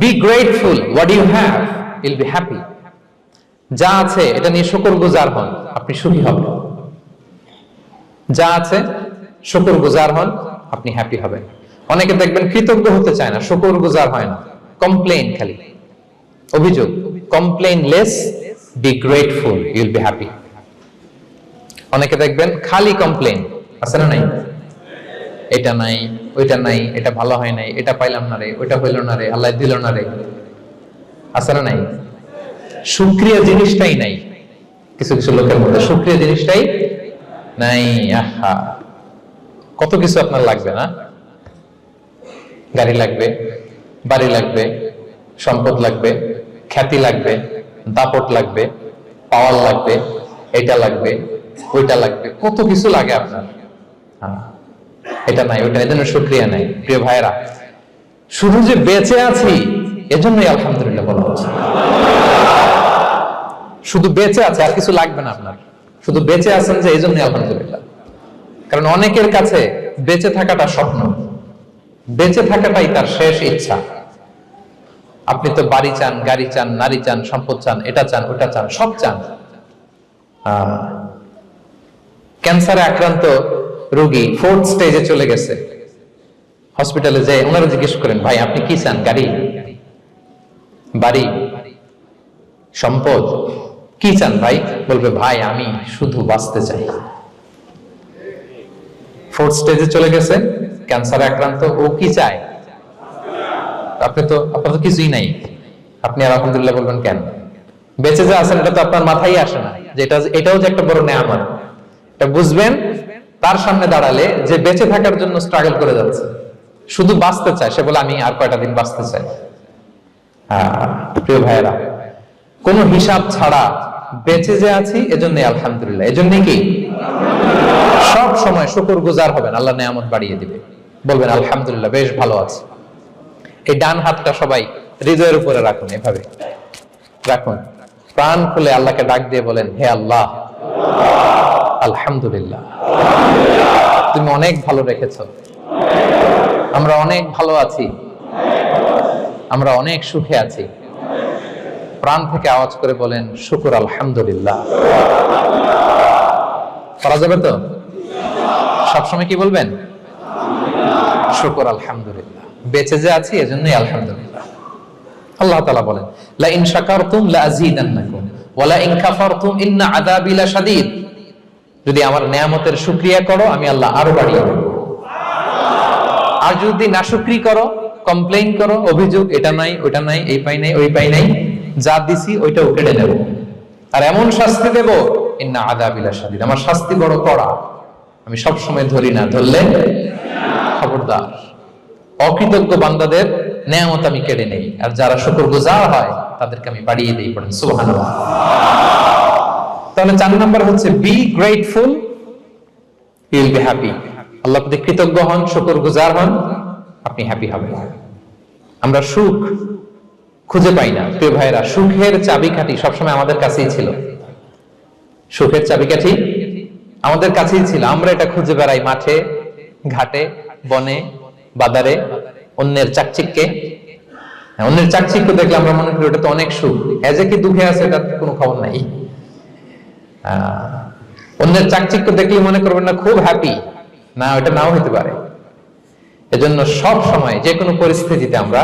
B grateful what you have, you'll be happy. যা আছে এটা নিয়ে শুকরগুজার হন, আপনি সুখী হবেন। যা আছে শুকরগুজার হন, আপনি হ্যাপি হবেন। অনেকে দেখবেন কৃতজ্ঞ হতে চায় না, শুকরগুজার হয় না, কমপ্লেইন, খালি অভিযোগ। Complain less, be grateful, Yule be happy. অনেকে দেখবেন খালি কমপ্লেইন, আছে না নাই? এটা নাই, ওইটা নাই, এটা ভালো হয় নাই, এটা পাইলাম না রে, ওইটা হইল না রে, আল্লাহ দিল না রে, আছে না নাই? শুকরিয়া জিনিসটাই নাই কিছু কিছু লোকের মধ্যে, শুকরিয়া জিনিসটাই নাই। আহা, কত কিছু আপনার লাগবে না? গাড়ি লাগবে, বাড়ি লাগবে, সম্পদ লাগবে, খ্যাতি লাগবে, দাপট লাগবে, পাওয়ার লাগবে, এটা লাগবে, ওইটা লাগবে, কত কিছু লাগে আপনার। এটা নাই, ওইটা, এজন্য শুকরিয়া নাই। প্রিয় ভাইরা, শুধু যে বেঁচে আছি এজন্যই আলহামদুলিল্লাহ বলা হচ্ছে। শুধু বেঁচে আছে, আর কিছু লাগবে না আপনার, শুধু বেঁচে আছেন যে এই জন্যই আলহামদুলিল্লাহ। কারণ অনেকের কাছে বেঁচে থাকাটা স্বপ্ন, বেঁচে থাকাটাই তার শেষ ইচ্ছা। আপনি তো বাড়ি চান, গাড়ি চান, নারী চান, সম্পদ চান, এটা চান, ওটা চান, সব চান। ক্যান্সারে আক্রান্ত রোগী 4th স্টেজে চলে গেছে, হসপিটালে যে ওনারা জিজ্ঞেস করেন, ভাই আপনি কি চান? গাড়ি, বাড়ি, সম্পদ, কি চান ভাই? বলবে, ভাই আমি শুধু বাঁচতে চাই। 4th স্টেজে চলে গেছে, ক্যান্সারে আক্রান্ত, ও কি চায়? আপনার তো কিছুই নাই, আপনি আর আলহামদুলিল্লাহ বলবেন কেন? বেঁচে যে আছেন এটা তো আপনার মাথায় আসে না, যে এটাও যে একটা বড় নেয়ামত। এটা বুঝবেন তার সামনে দাঁড়ালে, যে বেঁচে থাকার জন্য স্ট্রাগল করে যাচ্ছে, শুধু বাঁচতে চায়, সে বলে আমি আর কয়টা দিন বাঁচতে চাই। প্রিয় ভাইয়েরা, কোন হিসাব ছাড়া বেঁচে যে আছি এজন্য আলহামদুলিল্লাহ। এজন্য কি সব সময় শুকরগুজার হবেন, আল্লাহ নেয়ামত বাড়িয়ে দিবে, বলবেন আলহামদুলিল্লাহ বেশ ভালো আছে। এই ডান হাতটা সবাই হৃদয়ের উপরে রাখুন, এভাবে রাখুন, প্রাণ খুলে আল্লাহকে ডাক দিয়ে বলেন, হে আল্লাহ, আলহামদুলিল্লাহ, তুমি অনেক ভালো রেখেছ, আমরা অনেক ভালো আছি, আমরা অনেক সুখে আছি। প্রাণ থেকে আওয়াজ করে বলেন, শুকর আলহামদুলিল্লাহ। করা যাবে তো? সবসময় কি বলবেন? শুকর আলহামদুলিল্লাহ, বেঁচে যে আছি এজন্যই আলহামদুলিল্লাহ। আল্লাহ তাআলা বলেন, লা ইন শাকারতুম লা আযীদান্নাকুম ওয়া লা ইন কাফারতুম ইন্না আযাবি লাশাদীদ। যদি আমার নেয়ামতের শুকরিয়া করো, আমি আল্লাহ আরো বাড়িয়ে দেব। আর যদি নাশুকরি করো, কমপ্লেইন করো, অভিযোগ, এটা নাই, ওটা নাই, এই পাই নাই, ওই পাই নাই, যা দিছি ওইটাও কেড়ে নেব, আর এমন শাস্তি দেব, ইন্না আযাবি লাশাদীদ, আমার শাস্তি বড় কড়া, আমি সব সময় ধরি না, ধরলে খবরদার। অকৃতজ্ঞ বান্দাদের নেয়ামত আমি কেড়ে নেই, আর যারা শুকরগুজার হয় তাদেরকে আমি বাড়িয়ে দেই। পড়েন সুবহানাল্লাহ। তাহলে 4 নাম্বার হচ্ছে be grateful, you will be happy. আল্লাহর প্রতি কৃতজ্ঞ হন, শুকরগুজার হন, আপনি হ্যাপি হবেন। আমরা সুখ খুঁজে পাই না। প্রিয় ভাইরা, সুখের চাবিকাঠি সবসময় আমাদের কাছেই ছিল, সুখের চাবিকাঠি আমাদের কাছেই ছিল। আমরা এটা খুঁজে বেড়াই মাঠে, ঘাটে, বনে, বাজারে, অন্যের চাকচিক্যে। অন্যের চাকচিক্য দেখলে আমরা মনে করি ওটা তো অনেক সুখ, এজে কি দুঃখে আছে এটা কোনো খবর নাই। অন্যের চাকচিক্য দেখলে মনে করবেন না খুব হ্যাপি, না, ওটা নাও হতে পারে। এজন্য সব সময় যে কোনো পরিস্থিতিতে আমরা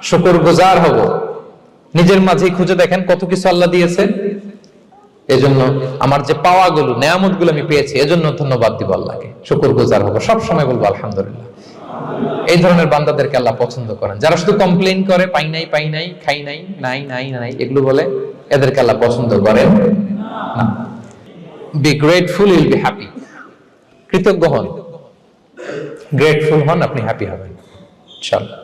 শুকরগুজার হব। নিজের মাঝে খুঁজে দেখেন কত কিছু আল্লাহ দিয়েছে, এজন্য আমার যে পাওয়াগুলো, নেয়ামতগুলো আমি পেয়েছি, এজন্য ধন্যবাদ দিব আল্লাহকে, শুকরগুজার হব, সব সময় বলবো আলহামদুলিল্লাহ। এই ধরনের বান্দাদেরকে আল্লাহ পছন্দ করেন। যারা শুধু কমপ্লেইন করে, পাই নাই, পাই নাই, খাই নাই, নাই নাই নাই, এগুলো বলে, এদেরকে আল্লাহ পছন্দ করেন না। Be grateful, you will be happy. কৃতজ্ঞ হন, গ্রেটফুল হন, আপনি হ্যাপি হবেন ইনশাআল্লাহ।